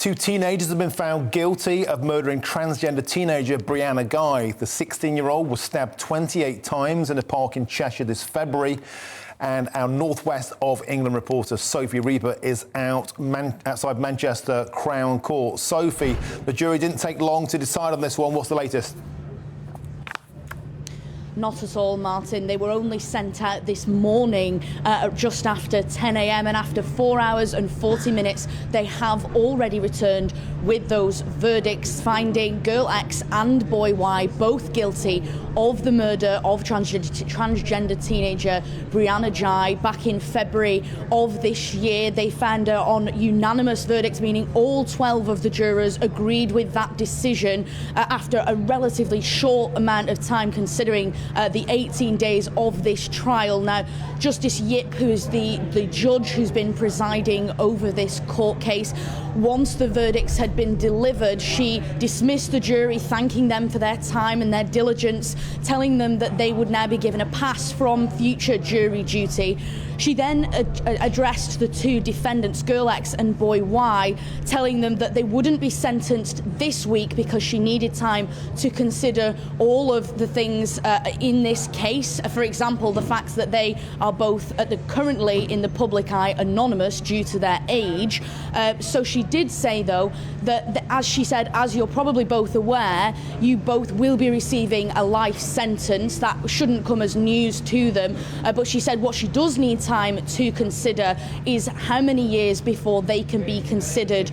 Two teenagers have been found guilty of murdering transgender teenager Brianna Ghey. The 16-year-old was stabbed 28 times in a park in Cheshire this February. And our northwest of England reporter Sophie Reaper is outside Manchester Crown Court. Sophie, the jury didn't take long to decide on this one. What's the latest? Not at all, Martin. They were only sent out this morning just after 10 a.m. and after 4 hours and 40 minutes, they have already returned with those verdicts, finding girl X and boy Y both guilty of the murder of transgender teenager Brianna Ghey back in February of this year. They found her on unanimous verdicts, meaning all 12 of the jurors agreed with that decision after a relatively short amount of time, considering the 18 days of this trial. Now, Justice Yip, who is the judge who's been presiding over this court case, once the verdicts had been delivered, she dismissed the jury, thanking them for their time and their diligence, telling them that they would now be given a pass from future jury duty. She then addressed the two defendants, girl X and boy Y, telling them that they wouldn't be sentenced this week because she needed time to consider all of the things in this case. For example, the fact that they are both currently in the public eye anonymous due to their age. So she did say, though, that as she said, as you're probably both aware, you both will be receiving a life sentence. That shouldn't come as news to them. But she said what she does need time to consider is how many years before they can be considered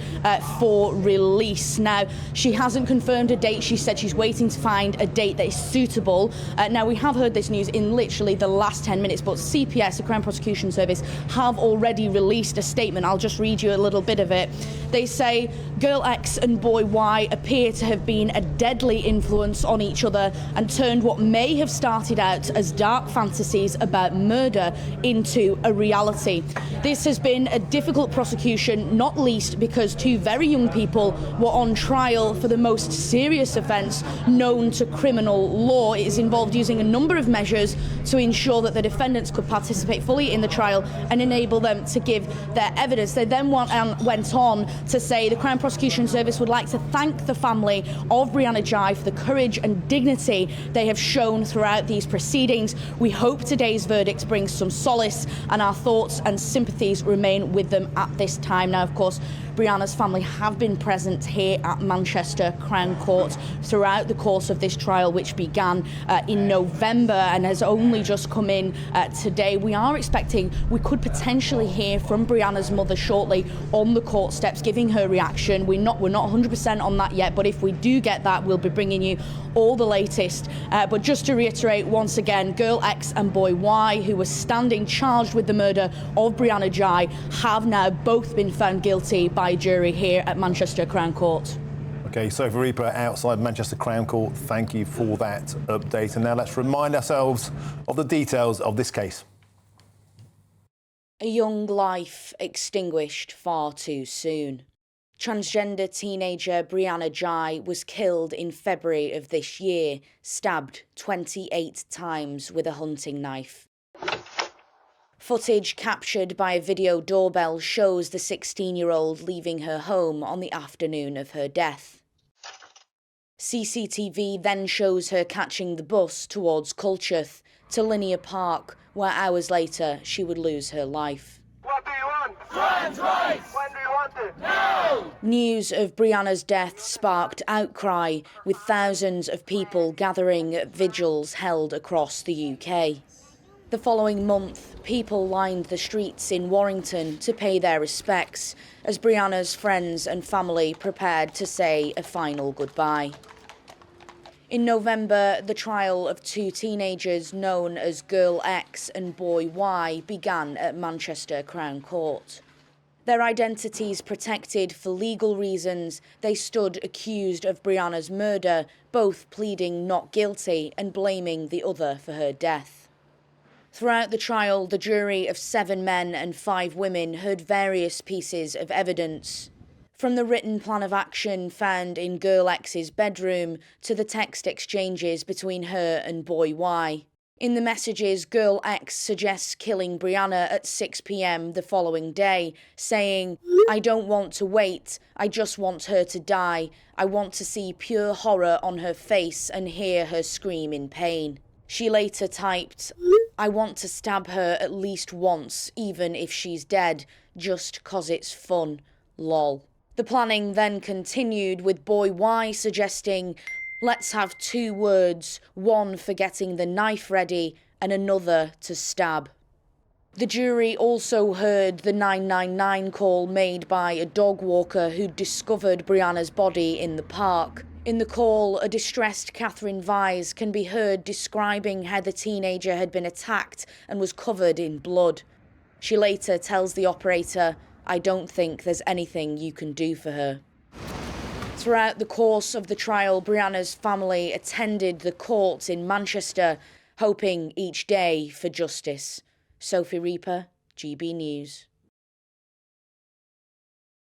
for release. Now, she hasn't confirmed a date. She said she's waiting to find a date that is suitable. Now, we have heard this news in literally the last 10 minutes, but CPS, the Crown Prosecution Service, have already released a statement. I'll just read you a little bit of it. They say, girl X and boy Y appear to have been a deadly influence on each other and turned what may have started out as dark fantasies about murder into a reality. This has been a difficult prosecution, not least because two very young people were on trial for the most serious offence known to criminal law. It is involved using a number of measures to ensure that the defendants could participate fully in the trial and enable them to give their evidence. They then went on to say the Crown Prosecution Service would like to thank the family of Brianna Ghey for the courage and dignity they have shown throughout these proceedings. We hope today's verdict brings some solace, and our thoughts and sympathies remain with them at this time. Now, of course, Brianna's family have been present here at Manchester Crown Court throughout the course of this trial, which began in November and has only just come in today. We are expecting we could potentially hear from Brianna's mother shortly on the court steps, giving her reaction. We're not 100% on that yet, but if we do get that, we'll be bringing you all the latest. But just to reiterate once again, girl X and boy Y, who were standing charged with the murder of Brianna Ghey, have now both been found guilty by jury here at Manchester Crown Court. OK, Sophie Reaper outside Manchester Crown Court. Thank you for that update. And now let's remind ourselves of the details of this case. A young life extinguished far too soon. Transgender teenager Brianna Ghey was killed in February of this year, stabbed 28 times with a hunting knife. Footage captured by a video doorbell shows the 16-year-old leaving her home on the afternoon of her death. CCTV then shows her catching the bus towards Culcheth to Linear Park, where hours later she would lose her life. What do you want? Trans rights! When do you want it? Now! News of Brianna's death sparked outcry, with thousands of people gathering at vigils held across the UK. The following month, people lined the streets in Warrington to pay their respects as Brianna's friends and family prepared to say a final goodbye. In November, the trial of two teenagers known as Girl X and Boy Y began at Manchester Crown Court. Their identities protected for legal reasons, they stood accused of Brianna's murder, both pleading not guilty and blaming the other for her death. Throughout the trial, the jury of 7 men and 5 women heard various pieces of evidence. From the written plan of action found in Girl X's bedroom to the text exchanges between her and Boy Y. In the messages, Girl X suggests killing Brianna at 6 p.m. the following day, saying, "I don't want to wait, I just want her to die. I want to see pure horror on her face and hear her scream in pain." She later typed, "I want to stab her at least once, even if she's dead, just 'cause it's fun. Lol." The planning then continued, with boy Y suggesting, "Let's have 2 words, one for getting the knife ready and another to stab." The jury also heard the 999 call made by a dog walker who discovered Brianna's body in the park. In the call, a distressed Catherine Vise can be heard describing how the teenager had been attacked and was covered in blood. She later tells the operator, "I don't think there's anything you can do for her." Throughout the course of the trial, Brianna's family attended the court in Manchester, hoping each day for justice. Sophie Reaper, GB News.